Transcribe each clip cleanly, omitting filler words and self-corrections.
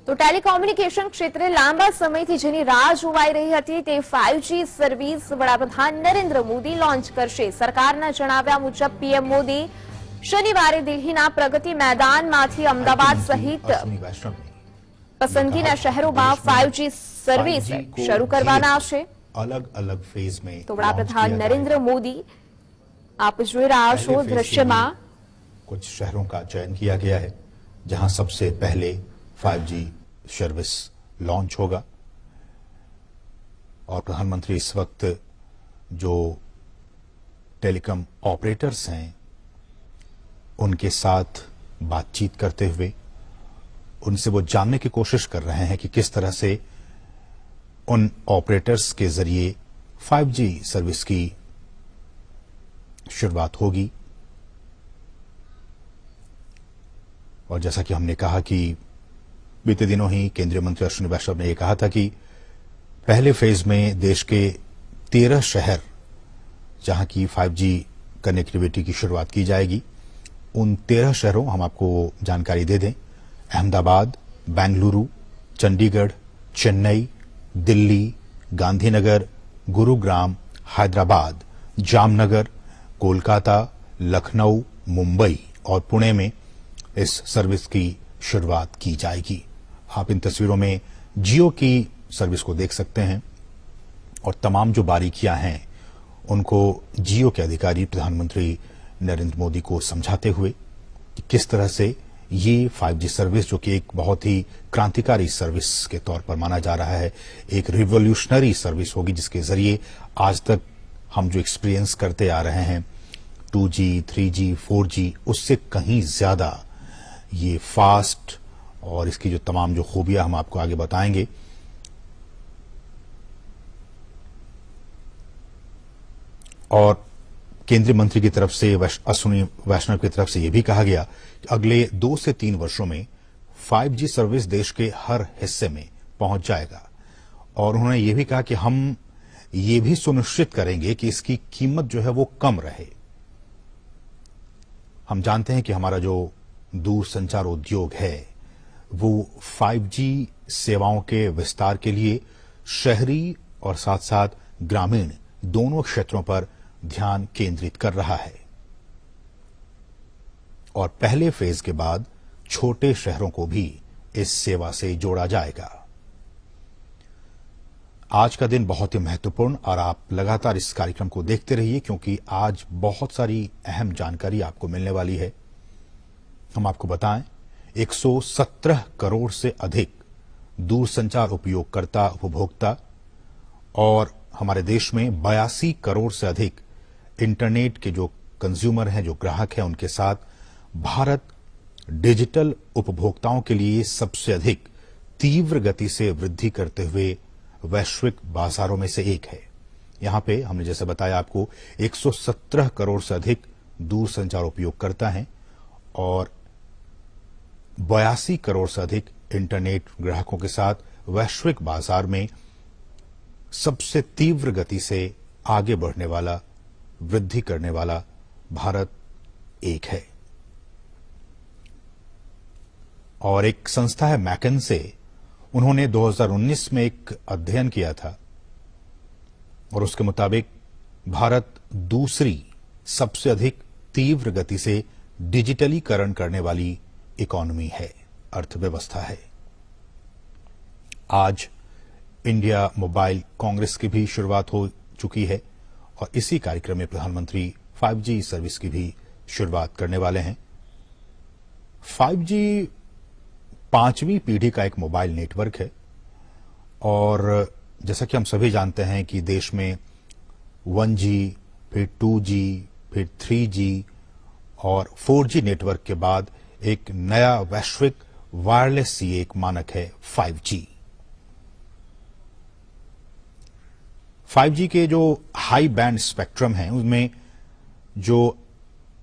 તો ટેલિકોમ્યુનિકેશન ક્ષેત્રે લાંબા સમયથી જેની રાહ જોવાઈ રહી હતી તે 5G સર્વિસ વડાપ્રધાન નરેન્દ્ર મોદી લોન્ચ કરશે। સરકારના જણાવ્યા મુજબ પીએમ મોદી શનિવારે દિલ્હીના પ્રગતિ મેદાનમાંથી અમદાવાદ સહિત પસંદગીના શહેરોમાં 5G સર્વિસ શરૂ કરવાના છે। अलग-अलग फेज में તો વડાપ્રધાન નરેન્દ્ર મોદી आप જોઈ રહ્યા છો દૃશ્યમાં कुछ शहरों का चयन किया गया है जहां सबसे पहले 5G सर्विस लॉन्च होगा और प्रधानमंत्री इस वक्त जो टेलीकॉम ऑपरेटर्स हैं उनके साथ बातचीत करते हुए उनसे वो जानने की कोशिश कर रहे हैं कि किस तरह से उन ऑपरेटर्स के जरिए 5G सर्विस की शुरुआत होगी। और जैसा कि हमने कहा कि बीते दिनों ही केंद्रीय मंत्री अश्विनी वैष्णव ने यह कहा था कि पहले फेज में देश के 13 शहर जहां की 5G कनेक्टिविटी की शुरुआत की जाएगी, उन 13 शहरों हम आपको जानकारी दे दें। अहमदाबाद, बेंगलुरु, चंडीगढ़, चेन्नई, दिल्ली, गांधीनगर, गुरुग्राम, हैदराबाद, जामनगर, कोलकाता, लखनऊ, मुंबई और पुणे में इस सर्विस की शुरुआत की जाएगी। आप इन तस्वीरों में जियो की सर्विस को देख सकते हैं और तमाम जो बारीकियां हैं उनको जियो के अधिकारी प्रधानमंत्री नरेंद्र मोदी को समझाते हुए कि किस तरह से ये 5G सर्विस, जो कि एक बहुत ही क्रांतिकारी सर्विस के तौर पर माना जा रहा है, एक रिवॉल्यूशनरी सर्विस होगी जिसके जरिए आज तक हम जो एक्सपीरियंस करते आ रहे हैं 2G, 3G, 4G, उससे कहीं ज्यादा ये फास्ट और इसकी जो तमाम जो खूबियां हम आपको आगे बताएंगे। और केंद्रीय मंत्री की तरफ से, अश्विनी वैष्णव की तरफ से यह भी कहा गया कि अगले 2 से 3 वर्षों में 5G सर्विस देश के हर हिस्से में पहुंच जाएगा। और उन्होंने यह भी कहा कि हम ये भी सुनिश्चित करेंगे कि इसकी कीमत जो है वो कम रहे। हम जानते हैं कि हमारा जो दूरसंचार उद्योग है वो 5G सेवाओं के विस्तार के लिए शहरी और साथ साथ ग्रामीण दोनों क्षेत्रों पर ध्यान केंद्रित कर रहा है। और पहले फेज के बाद छोटे शहरों को भी इस सेवा से जोड़ा जाएगा। आज का दिन बहुत ही महत्वपूर्ण और आप लगातार इस कार्यक्रम को देखते रहिए क्योंकि आज बहुत सारी अहम जानकारी आपको मिलने वाली है। हम आपको बताएं 117 करोड़ से अधिक दूरसंचार उपयोगकर्ता उपभोक्ता और हमारे देश में 82 करोड़ से अधिक इंटरनेट के जो कंज्यूमर हैं, जो ग्राहक हैं, उनके साथ भारत डिजिटल उपभोक्ताओं के लिए सबसे अधिक तीव्र गति से वृद्धि करते हुए वैश्विक बाजारों में से एक है। यहां पे हमने जैसे बताया आपको 117 करोड़ से अधिक दूरसंचार उपयोगकर्ता हैं और 82 करोड़ से अधिक इंटरनेट ग्राहकों के साथ वैश्विक बाजार में सबसे तीव्र गति से आगे बढ़ने वाला, वृद्धि करने वाला भारत एक है। और एक संस्था है मैकिन्से, उन्होंने 2019 में एक अध्ययन किया था और उसके मुताबिक भारत दूसरी सबसे अधिक तीव्र गति से डिजिटलीकरण करने वाली इकोनॉमी है, अर्थव्यवस्था है। आज इंडिया मोबाइल कांग्रेस की भी शुरुआत हो चुकी है और इसी कार्यक्रम में प्रधानमंत्री 5G सर्विस की भी शुरुआत करने वाले हैं। 5G 5वीं पीढ़ी का एक मोबाइल नेटवर्क है और जैसा कि हम सभी जानते हैं कि देश में 1G, फिर 2G, फिर 3G और 4G नेटवर्क के बाद एक नया वैश्विक वायरलेस ये एक मानक है 5G। 5G के जो हाई बैंड स्पेक्ट्रम है उसमें जो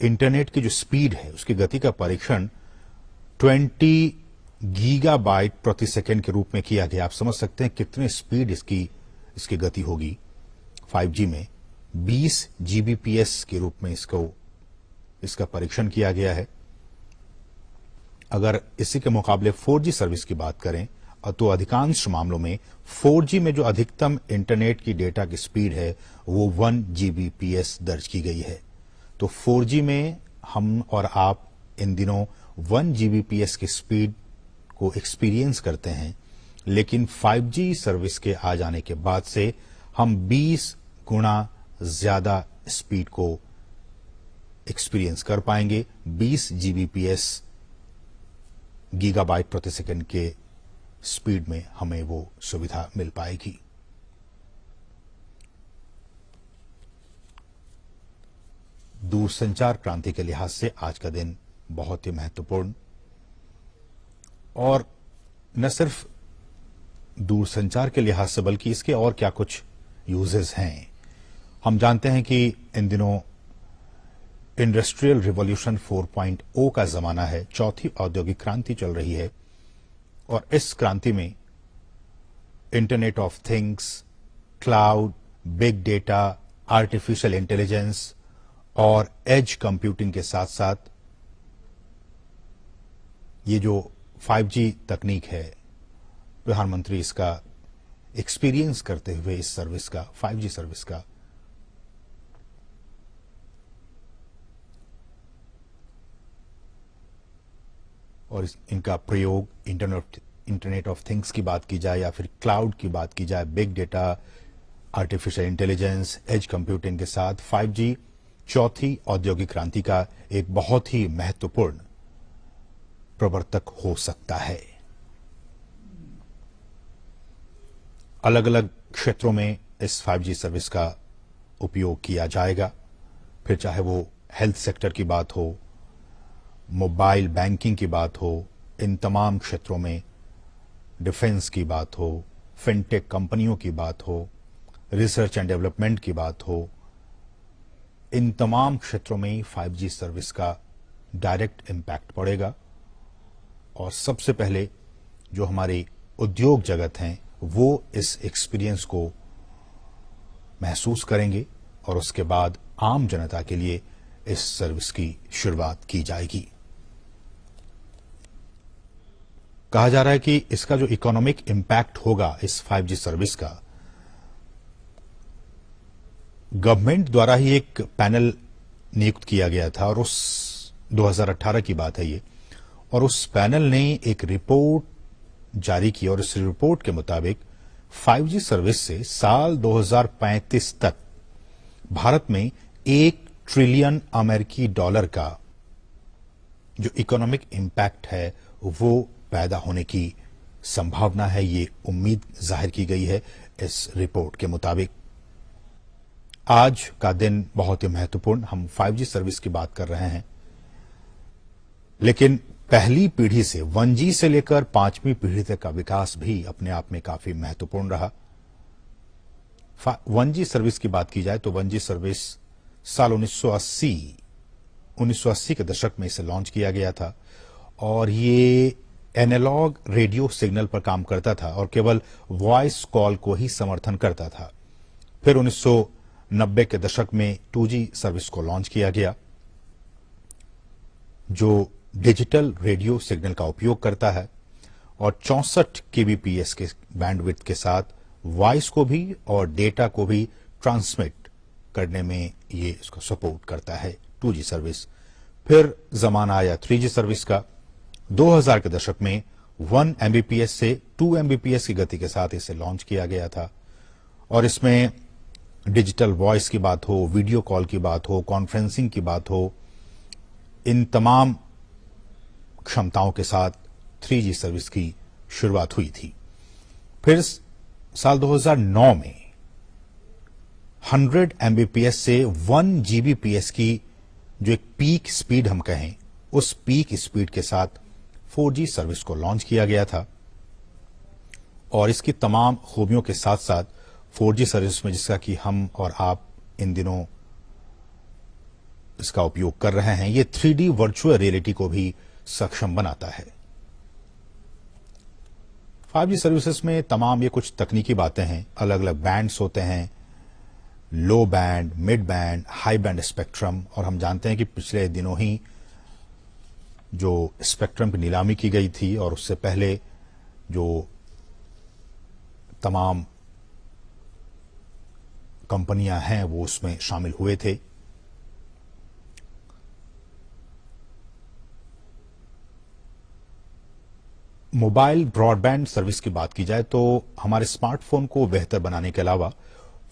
इंटरनेट की जो स्पीड है उसकी गति का परीक्षण 20 गीगाबाइट प्रति सेकंड के रूप में किया गया। आप समझ सकते हैं कितनी स्पीड इसकी गति होगी। 5G में 20 Gbps के रूप में इसका परीक्षण किया गया है अगर इसी के मुकाबले 4G सर्विस की बात करें तो अधिकांश मामलों में 4G में जो अधिकतम इंटरनेट की डेटा की स्पीड है वो 1 Gbps दर्ज की गई है। तो 4G में हम और आप इन दिनों 1 Gbps की स्पीड को एक्सपीरियंस करते हैं, लेकिन 5G सर्विस के आ जाने के बाद से हम 20 गुना ज्यादा स्पीड को एक्सपीरियंस कर पाएंगे। 20 Gbps गीगाबाइट प्रति सेकंड के स्पीड में हमें वो सुविधा मिल पाएगी। दूरसंचार क्रांति के लिहाज से आज का दिन बहुत ही महत्वपूर्ण, और न सिर्फ दूरसंचार के लिहाज से बल्कि इसके और क्या कुछ यूजेस हैं। हम जानते हैं कि इन दिनों इंडस्ट्रियल रिवॉल्यूशन 4.0 का जमाना है, चौथी औद्योगिक क्रांति चल रही है, और इस क्रांति में internet of things, cloud, big data, artificial intelligence और एज कंप्यूटिंग के साथ साथ ये जो 5G तकनीक है, प्रधानमंत्री इसका एक्सपीरियंस करते हुए इस सर्विस का, 5G सर्विस का और इनका प्रयोग इंटरनेट ऑफ थिंग्स की बात की जाए या फिर क्लाउड की बात की जाए, big data, artificial intelligence, edge computing के साथ 5G चौथी औद्योगिक क्रांति का एक बहुत ही महत्वपूर्ण प्रवर्तक हो सकता है। अलग अलग क्षेत्रों में इस 5G सर्विस का उपयोग किया जाएगा, फिर चाहे वो हेल्थ सेक्टर की बात हो, मोबाइल बैंकिंग की बात हो, इन तमाम क्षेत्रों में डिफेंस की बात हो, फिनटेक कंपनियों की बात हो, रिसर्च एंड डेवलपमेंट की बात हो, इन तमाम क्षेत्रों में 5G सर्विस का डायरेक्ट इम्पैक्ट पड़ेगा। और सबसे पहले जो हमारे उद्योग जगत हैं वो इस एक्सपीरियंस को महसूस करेंगे और उसके बाद आम जनता के लिए इस सर्विस की शुरुआत की जाएगी। कहा जा रहा है कि इसका जो इकोनॉमिक इम्पैक्ट होगा इस 5G सर्विस का, गवर्नमेंट द्वारा ही एक पैनल नियुक्त किया गया था और उस 2018 की बात है ये, और उस पैनल ने एक रिपोर्ट जारी की और इस रिपोर्ट के मुताबिक 5G सर्विस से साल 2035 तक भारत में 1 ट्रिलियन अमेरिकी डॉलर का जो इकोनॉमिक इम्पैक्ट है वो पैदा होने की संभावना है। ये उम्मीद जाहिर की गई है इस रिपोर्ट के मुताबिक। आज का दिन बहुत ही महत्वपूर्ण, हम 5G सर्विस की बात कर रहे हैं, लेकिन पहली पीढ़ी से 1G से लेकर 5वीं पीढ़ी तक का विकास भी अपने आप में काफी महत्वपूर्ण रहा। 1G सर्विस की बात की जाए तो 1G सर्विस साल 1980 के दशक में इसे लॉन्च किया गया था और ये एनालॉग रेडियो सिग्नल पर काम करता था और केवल वॉइस कॉल को ही समर्थन करता था। फिर 1990 के दशक में 2G सर्विस को लॉन्च किया गया जो डिजिटल रेडियो सिग्नल का उपयोग करता है और 64 kbps के बैंडविड्थ के साथ वॉइस को भी और डेटा को भी ट्रांसमिट करने में ये इसको सपोर्ट करता है 2G सर्विस। फिर जमाना आया 3G सर्विस का। 2000 के दशक में 1 Mbps से 2 Mbps की गति के साथ इसे लॉन्च किया गया था और इसमें डिजिटल वॉइस की बात हो, वीडियो कॉल की बात हो, कॉन्फ्रेंसिंग की बात हो, इन तमाम क्षमताओं के साथ 3G सर्विस की शुरुआत हुई थी। फिर साल 2009 में 100 Mbps से 1 Gbps की जो एक पीक स्पीड हम कहें, उस पीक स्पीड के साथ 4G सर्विस को लॉन्च किया गया था और इसकी तमाम खूबियों के साथ साथ 4G सर्विस में जिसका कि हम और आप इन दिनों इसका उपयोग कर रहे हैं, ये 3D वर्चुअल रियलिटी को भी सक्षम बनाता है। 5G सर्विसेज में तमाम ये कुछ तकनीकी बातें हैं, अलग अलग बैंड्स होते हैं, लो band, mid band, high band spectrum, और हम जानते हैं कि पिछले दिनों ही जो स्पेक्ट्रम की नीलामी की गई थी और उससे पहले जो तमाम कंपनियां हैं वो उसमें शामिल हुए थे। मोबाइल ब्रॉडबैंड सर्विस की बात की जाए तो हमारे स्मार्टफोन को बेहतर बनाने के अलावा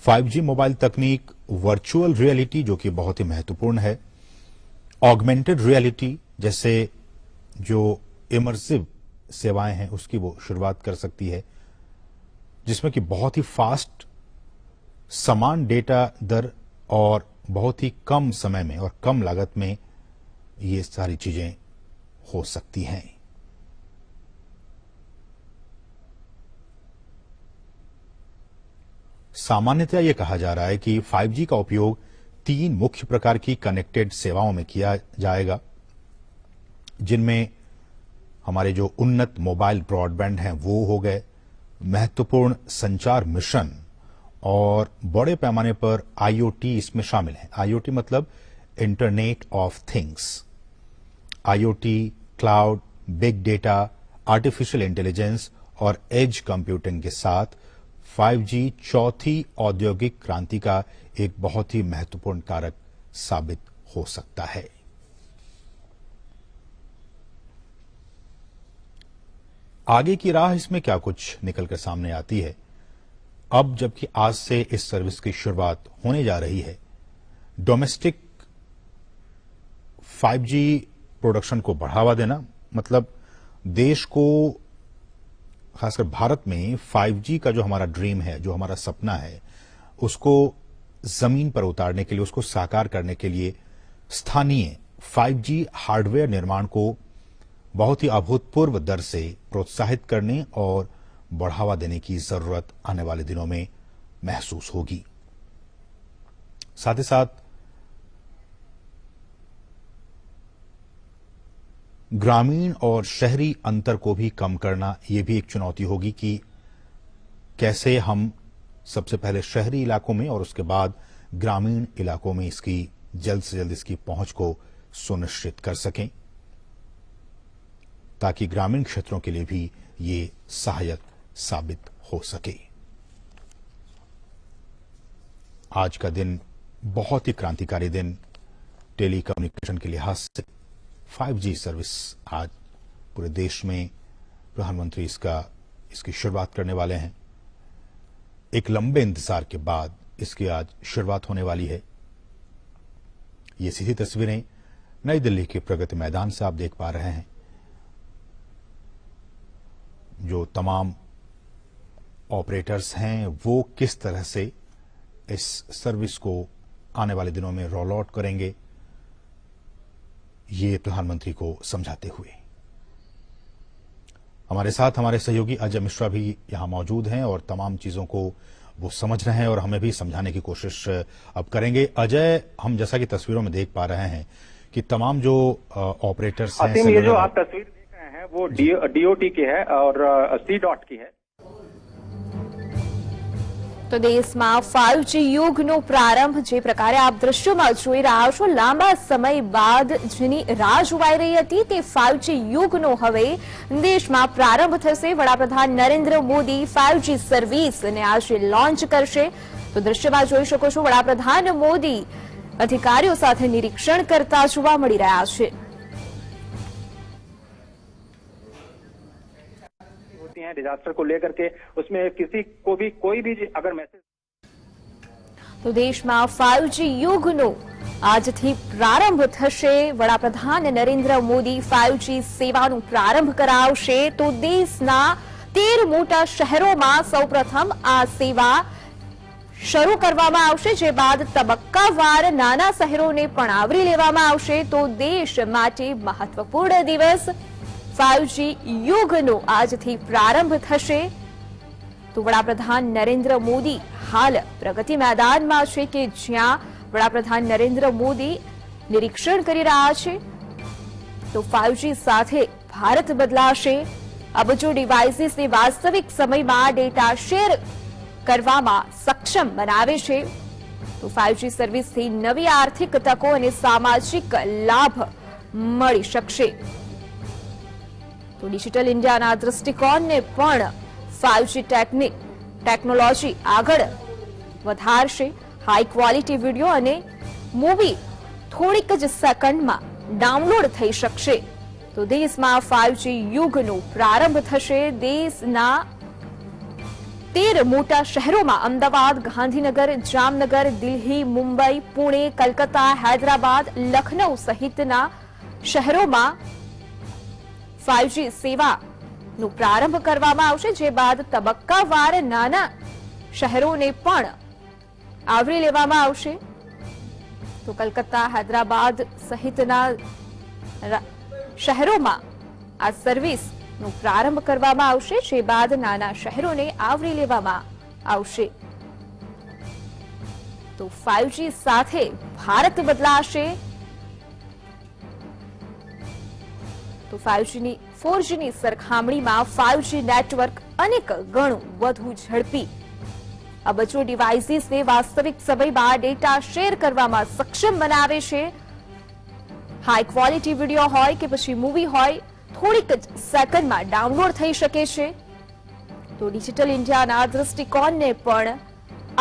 5G मोबाइल तकनीक, वर्चुअल रियलिटी जो कि बहुत ही महत्वपूर्ण है, ऑगमेंटेड रियलिटी जैसे जो इमर्सिव सेवाएं हैं उसकी वो शुरुआत कर सकती है, जिसमें कि बहुत ही फास्ट, समान डेटा दर और बहुत ही कम समय में और कम लागत में ये सारी चीजें हो सकती हैं। सामान्यतः यह कहा जा रहा है कि 5G का उपयोग 3 मुख्य प्रकार की कनेक्टेड सेवाओं में किया जाएगा, जिनमें हमारे जो उन्नत मोबाइल ब्रॉडबैंड हैं वो हो गए, महत्वपूर्ण संचार मिशन और बड़े पैमाने पर IoT इसमें शामिल है। IoT मतलब internet of things. IoT, cloud, big data, artificial intelligence और एज कंप्यूटिंग के साथ 5G चौथी औद्योगिक क्रांति का एक बहुत ही महत्वपूर्ण कारक साबित हो सकता है। आगे की राह इसमें क्या कुछ निकलकर सामने आती है, अब जबकि आज से इस सर्विस की शुरुआत होने जा रही है, डोमेस्टिक 5G प्रोडक्शन को बढ़ावा देना, मतलब देश को, खासकर भारत में 5G का जो हमारा ड्रीम है, जो हमारा सपना है, उसको जमीन पर उतारने के लिए, उसको साकार करने के लिए स्थानीय 5G हार्डवेयर निर्माण को बहुत ही अभूतपूर्व दर से प्रोत्साहित करने और बढ़ावा देने की जरूरत आने वाले दिनों में महसूस होगी। साथ ही साथ ग्रामीण और शहरी अंतर को भी कम करना, यह भी एक चुनौती होगी कि कैसे हम सबसे पहले शहरी इलाकों में और उसके बाद ग्रामीण इलाकों में इसकी जल्द से जल्द इसकी पहुंच को सुनिश्चित कर सकें, ताकि ग्रामीण क्षेत्रों के लिए भी ये सहायक साबित हो सके। आज का दिन बहुत ही क्रांतिकारी दिन टेलीकम्युनिकेशन के लिहाज से। 5G सर्विस आज पूरे देश में प्रधानमंत्री इसकी शुरुआत करने वाले हैं। एक लंबे इंतजार के बाद इसकी आज शुरुआत होने वाली है। ये सीधी तस्वीरें नई दिल्ली के प्रगति मैदान से आप देख पा रहे हैं। जो तमाम ऑपरेटर्स हैं वो किस तरह से इस सर्विस को आने वाले दिनों में रोल आउट करेंगे, ये प्रधानमंत्री को समझाते हुए। हमारे साथ हमारे सहयोगी अजय मिश्रा भी यहां मौजूद हैं और तमाम चीजों को वो समझ रहे हैं और हमें भी समझाने की कोशिश अब करेंगे। अजय, हम जैसा कि तस्वीरों में देख पा रहे हैं कि तमाम जो ऑपरेटर्स हैं, ये जो आप तस्वीर देख रहे हैं वो DOT की है और C.DOT की है। તો દેશમાં 5G યુગનો પ્રારંભ જે પ્રકારે આપ દ્રશ્યોમાં જોઈ રહ્યા છો, લાંબા સમય બાદ જેની રાહ જોવાઈ રહી હતી તે 5G યુગનો હવે દેશમાં પ્રારંભ થશે। વડાપ્રધાન નરેન્દ્ર મોદી 5G સર્વિસને આજે લોન્ચ કરશે। તો દ્રશ્યમાં જોઈ શકો છો વડાપ્રધાન મોદી અધિકારીઓ સાથે નિરીક્ષણ કરતા જોવા મળી રહ્યા છે। हैं डिजास्टर को लेकर के, उसमें किसी को भी कोई भी अगर मैसेज। तो देश में 5G युगनो આજથી પ્રારંભ થશે। વડાપ્રધાન નરેન્દ્ર મોદી 5G સેવાનો પ્રારંભ કરાવશે। તો દેશના 13 મોટા શહેરોમાં સૌપ્રથમ આ સેવા શરૂ કરવામાં આવશે, જે બાદ તબક્કાવાર નાના શહેરોને પણ આવરી લેવામાં આવશે। તો દેશ માટે મહત્વપૂર્ણ દિવસ 5G યુગનો આજથી પ્રારંભ થશે। તો વડાપ્રધાન નરેન્દ્ર મોદી હાલ પ્રગતિ મેદાનમાં છે કે જ્યાં વડાપ્રધાન નરેન્દ્ર મોદી નિરીક્ષણ કરી રહ્યા છે। તો 5G સાથે ભારત બદલાશે। અબજો ડિવાઇસીસને વાસ્તવિક સમયમાં ડેટા શેર કરવામાં સક્ષમ બનાવે છે। તો 5G સર્વિસથી નવી આર્થિક તકો અને સામાજિક લાભ મળી શકશે। તો ડિજિટલ ઇન્ડિયાના દૃષ્ટિકોણને પણ 5G ટેકનોલોજી આગળ વધારશે. હાઈ ક્વોલિટી વિડીયો અને મૂવી થોડીક જ સેકન્ડમાં ડાઉનલોડ થઈ શકશે. તો દેશમાં 5G યુગનો પ્રારંભ થશે. દેશના 13 મોટા શહેરોમાં અમદાવાદ, ગાંધીનગર, જામનગર, દિલ્હી, મુંબઈ, પુણે, કલકત્તા, હૈદરાબાદ, લખનૌ સહિતના શહેરોમાં 5G સેવાનો પ્રારંભ કરવામાં આવશે, જે બાદ તબક્કાવાર નાના શહેરોને પણ આવરી લેવામાં આવશે. તો કલકત્તા, હૈદરાબાદ સહિતના શહેરોમાં આ સર્વિસનો પ્રારંભ કરવામાં આવશે, જે બાદ નાના શહેરોને આવરી લેવામાં આવશે. તો 5G સાથે ભારત બદલાશે. તો 4Gની સરખામણીમાં 5G નેટવર્ક અનેક ગણું વધુ ઝડપી, અબજો ડિવાઇસીસને વાસ્તવિક સમયમાં ડેટા શેર કરવામાં સક્ષમ બનાવે છે. હાઈ ક્વોલિટી વિડીયો હોય કે પછી મૂવી હોય, થોડીક જ સેકન્ડમાં ડાઉનલોડ થઈ શકે છે. તો ડિજિટલ ઇન્ડિયાના દૃષ્ટિકોણને પણ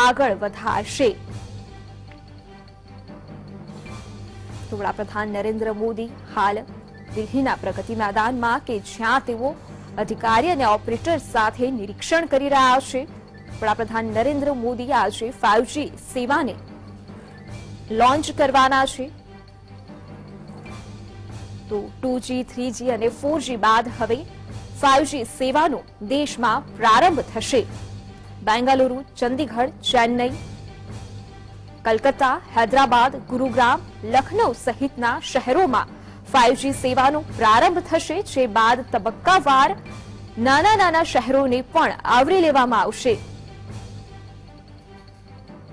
આગળ વધારશે. તો વડાપ્રધાન નરેન્દ્ર મોદી હાલ દિલ્હીના પ્રગતિ મેદાનમાં કે જ્યાં તેઓ અધિકારી અને ઓપરેટર સાથે નિરીક્ષણ કરી રહ્યા છે. વડાપ્રધાન નરેન્દ્ર મોદી આજે 5G સેવાને લોન્ચ કરવાના છે. તો 2G, 3G અને 4G બાદ હવે 5G સેવાનો દેશમાં પ્રારંભ થશે. બેંગાલુરુ, ચંદીગઢ, ચેન્નઈ, કલકત્તા, હૈદરાબાદ, ગુરુગ્રામ, લખનૌ સહિતના શહેરોમાં 5G સેવાનો પ્રારંભ થશે, જે બાદ તબક્કાવાર નાના શહેરોને પણ આવરી લેવામાં આવશે.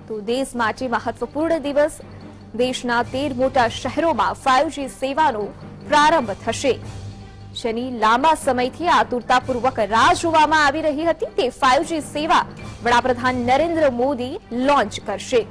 તો દેશ માટે મહત્વપૂર્ણ દિવસ. દેશના 13 મોટા શહેરોમાં 5G સેવાનો પ્રારંભ થશે, જેની લાંબા સમયથી આતુરતાપૂર્વક રાહ જોવામાં આવી રહી હતી. તે 5G સેવા વડાપ્રધાન નરેન્દ્ર મોદી લોન્ચ કરશે.